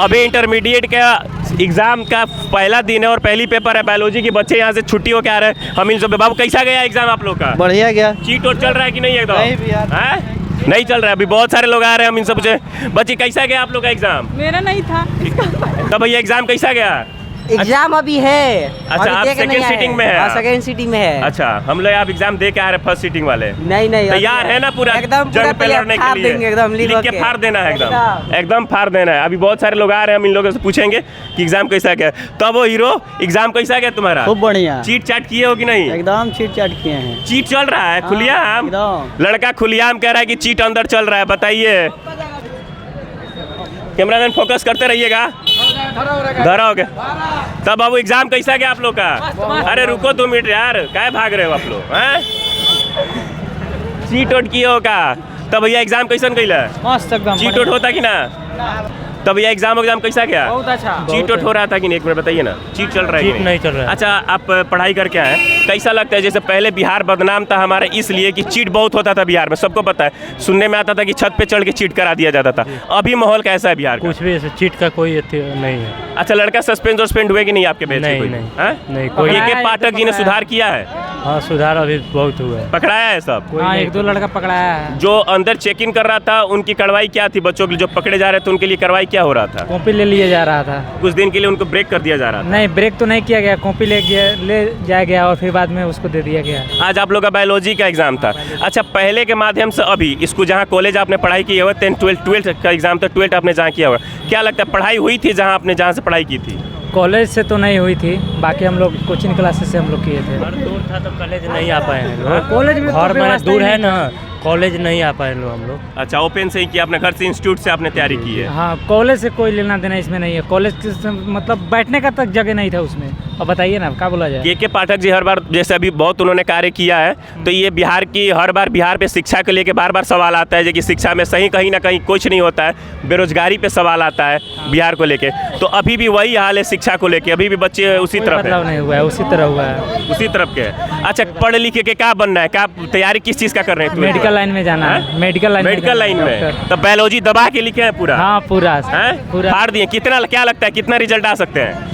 अभी इंटरमीडिएट का एग्जाम का पहला दिन है और पहली पेपर है बायोलॉजी की। बच्चे यहाँ से छुट्टी होकर आ रहे हैं। हम इन सब बाबू कैसा गया एग्जाम आप लोग का? बढ़िया गया। चीट और चल रहा है कि नहीं एकदम? नहीं भी यार। है? नहीं चल रहा है। अभी बहुत सारे लोग आ रहे हैं, हम इन सब से। बच्चे कैसा गया आप लोग का एग्जाम? मेरा नहीं था। तब भैया एग्जाम कैसा गया? एग्जाम अभी है। अच्छा, आप सेकंड सीटिंग में है? सेकंड सीटिंग में है। अच्छा, हम लोग आप एग्जाम दे के आ रहे हैं फर्स्ट सीटिंग वाले। नहीं तैयार है ना पूरा एकदम जंग पे लड़ने के लिए? एकदम लिख के फाड़ देना है एकदम फाड़ देना है। अभी बहुत सारे लोग आ रहे हैं, हम इन लोगों से पूछेंगे कि एग्जाम कैसा गया। तो वो हीरो एग्जाम कैसा गया तुम्हारा? खूब बढ़िया। चीट चाट किए हो कि नहीं? एकदम चीट चाट किए हैं। चीट चल रहा है खुलियाम? लड़का खुलियाम कह रहा है कि चीट अंदर चल रहा है। बताइए, कैमरामैन फोकस करते रहिएगा। धरा हो गया। तब बाबू एग्जाम कैसा गया आप लोग का? अरे रुको 2 मिनट यार, क्या भाग रहे हो आप लोग? हैं? चीट ओट किए हो का? तब भैया एग्जाम कैसन गया? मस्त एकदम। चीट ओट होता कि ना? तब भैया एग्जाम कैसा गया? बहुत अच्छा। चीट ओट हो रहा था कि नहीं? एक मिनट बताइए ना। चीट चल रहा है? चीट नहीं चल रहा है। अच्छा, आप पढ़ाई करके आए, कैसा लगता है? जैसे पहले बिहार बदनाम था हमारे इसलिए कि चीट बहुत होता था बिहार में, सबको पता है। सुनने में आता था कि छत पे चढ़ के चीट करा दिया जाता था। अभी माहौल कैसा है बिहार का? कुछ भी ऐसे चीट का कोई नहीं है। अच्छा, लड़का सस्पेंड हुए कि नहीं आपके बेच? नहीं, नहीं, कोई के पाठक जी ने सुधार किया है? हाँ, सुधार अभी बहुत हुआ है। पकड़ाया है सब? हाँ, 1-2 लड़का पकड़ाया है। जो अंदर चेक इन कर रहा था उनकी कार्रवाई क्या थी? बच्चों के जो पकड़े जा रहे थे उनके लिए कार्रवाई क्या हो रहा था? कॉपी ले लिया जा रहा था। कुछ दिन के लिए उनको ब्रेक कर दिया जा रहा था? नहीं, ब्रेक तो नहीं किया गया, कॉपी ले जाया गया और फिर बाद में उसको दे दिया गया। आज आप लोग का बायोलॉजी का एग्जाम था। अच्छा, पहले के माध्यम से अभी इसको जहाँ कॉलेज आपने पढ़ाई की है 10th 12th का एग्जाम था, 12th आपने जहाँ किया होगा, क्या लगता है पढ़ाई हुई थी जहाँ आपने जहाँ से पढ़ाई की थी? कॉलेज से तो नहीं हुई थी, बाकी हम लोग कोचिंग क्लासेस से हम लोग किए थे। घर दूर था तो कॉलेज नहीं आ पाए हैं। कॉलेज में घर में दूर है ना, कॉलेज नहीं आ पाए लोग हम लोग। अच्छा, ओपन से ही किया अपने घर से, इंस्टीट्यूट से आपने तैयारी की है? हाँ, कॉलेज से कोई लेना देना इसमें नहीं है। कॉलेज से मतलब बैठने का तक जगह नहीं था उसमें। अब बताइए ना, क्या बोला जाए? के पाठक जी हर बार जैसे अभी बहुत उन्होंने कार्य किया है, तो ये बिहार की हर बार बिहार पे शिक्षा को लेके बार बार सवाल आता है कि शिक्षा में सही कहीं ना कहीं कुछ नहीं होता है। बेरोजगारी पे सवाल आता है बिहार को लेके। तो अभी भी वही हाल है शिक्षा को लेके, अभी भी बच्चे उसी तरफ बदलाव नहीं हुआ है, उसी तरह हुआ है, उसी तरफ के। अच्छा, पढ़ लिख के क्या बनना है? क्या तैयारी किस चीज़ का कर रहे हैं? मेडिकल लाइन में जाना है। मेडिकल लाइन में तो बायोलॉजी दबा के लिखे हैं पूरा? हाँ, पूरा फाड़ दिए। कितना, क्या लगता है कितना रिजल्ट आ सकते हैं?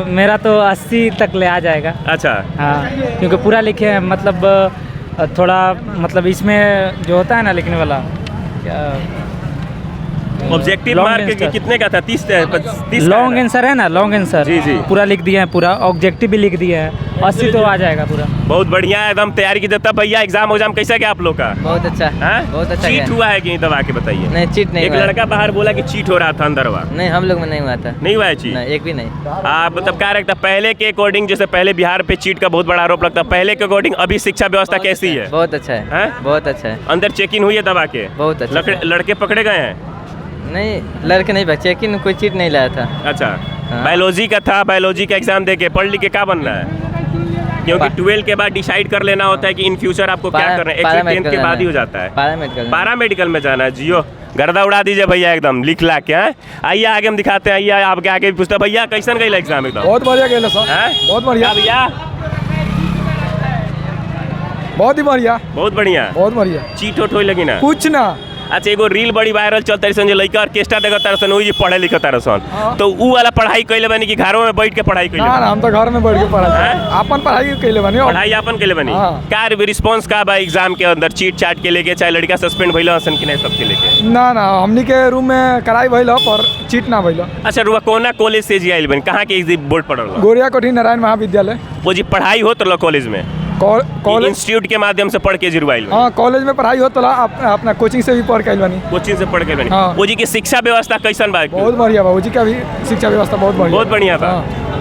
मेरा तो 80 तक ले आ जाएगा। अच्छा, हाँ, क्योंकि पूरा लिखे हैं। मतलब थोड़ा मतलब इसमें जो होता है ना लिखने वाला, ऑब्जेक्टिव मार्क कितने का था? 30 लॉन्ग आंसर है ना, लॉन्ग आंसर जी पूरा लिख दिया है, पूरा ऑब्जेक्टिव भी लिख दिया है। 80 तो आ जाएगा पूरा। बहुत बढ़िया है, एकदम तैयारी की। तब भैया एग्जाम कैसा गया आप लोग का? बहुत अच्छा, बहुत अच्छा। चीट हुआ है कि नहीं? दबा के बताइए। नहीं, चीट नहीं। एक लड़का बाहर बोला कि चीट हो रहा था अंदर हुआ। नहीं, हम लोग में नहीं हुआ था। नहीं हुआ है चीट? एक भी नहीं। आप मतलब क्या लगता है पहले के अकॉर्डिंग, जैसे पहले बिहार पे चीट का बहुत बड़ा आरोप लगता है, पहले के अकॉर्डिंग अभी शिक्षा व्यवस्था कैसी है? बहुत अच्छा है, बहुत अच्छा है। अंदर चेकिंग हुई है दबा के? बहुत अच्छा। लड़के पकड़े गए हैं? नहीं, लड़के नहीं, चेकिंग कोई चीट नहीं लाया था। अच्छा, बायोलॉजी का था। बायोलॉजी का एग्जाम दे के पढ़ लिख के क्या बनना है? क्योंकि 12 के बाद डिसाइड कर लेना होता है कि इन फ्यूचर आपको क्या करना है। एक्चुअली 10th के बाद ही हो जाता है। पैरामेडिकल में जाना है। जियो गर्दा उड़ा दीजिए भैया एकदम लिख ला के। आइए आगे हम दिखाते हैं। आइए आपके आगे भी पूछते भैया कैसन गई एग्जाम? एकदम बहुत बढ़िया गया सर, बहुत बढ़िया भैया, बहुत ही बढ़िया, बहुत बढ़िया, बहुत बढ़िया। चीट ओट होई लगी ना? कुछ ना। अच्छा, एगो रील बड़ी वायरल चलता है, लड़का ऑर्केस्ट्रा देखता रसन, वही पढ़े लिखता रसन। तो ऊ वाला पढ़ाई कैले बनी कि घरों में बैठ के पढ़ाई कैले? ना, हम तो घर में बैठ के अपन पढ़ाई कैले बनी। पढ़ाई अपन कैले बनी? क्या रिस्पांस का बा एग्जाम के अंदर? चीट चाट के लेके चाहे लड़का सस्पेंड भइल हसन कि नहीं, सबके लेके? ना, हमनी के रूम में कराई भइल पर चीट ना भइल। अच्छा, रुआ कोना कॉलेज से जी आइल बनी? कहाँ के बोर्ड पढ़ल? गोरिया कोठी नारायण महाविद्यालय। वो जी पढ़ाई हो तो कॉलेज में? कॉलेज इंस्टीट्यूट के माध्यम से पढ़ के जिरवाइल? हाँ, कॉलेज में पढ़ाई हो तो अपना कोचिंग से भी पढ़ के बनी। कोचिंग से पढ़ के बनी। वो जी की शिक्षा व्यवस्था कैसन बा? बहुत बढ़िया बा, जी का भी शिक्षा व्यवस्था बहुत बढ़िया था।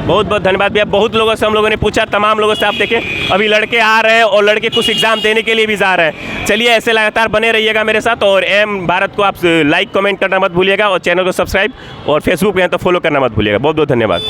बहुत बहुत धन्यवाद भैया। बहुत लोगों से हम लोगों ने पूछा, तमाम लोगों से। आप देखें अभी लड़के आ रहे हैं और लड़के कुछ एग्जाम देने के लिए भी जा रहे हैं। चलिए ऐसे लगातार बने रहिएगा मेरे साथ। और एम भारत को आप लाइक कमेंट करना मत भूलिएगा और चैनल को सब्सक्राइब और फेसबुक पे हैं तो फॉलो करना मत भूलिएगा। बहुत बहुत धन्यवाद।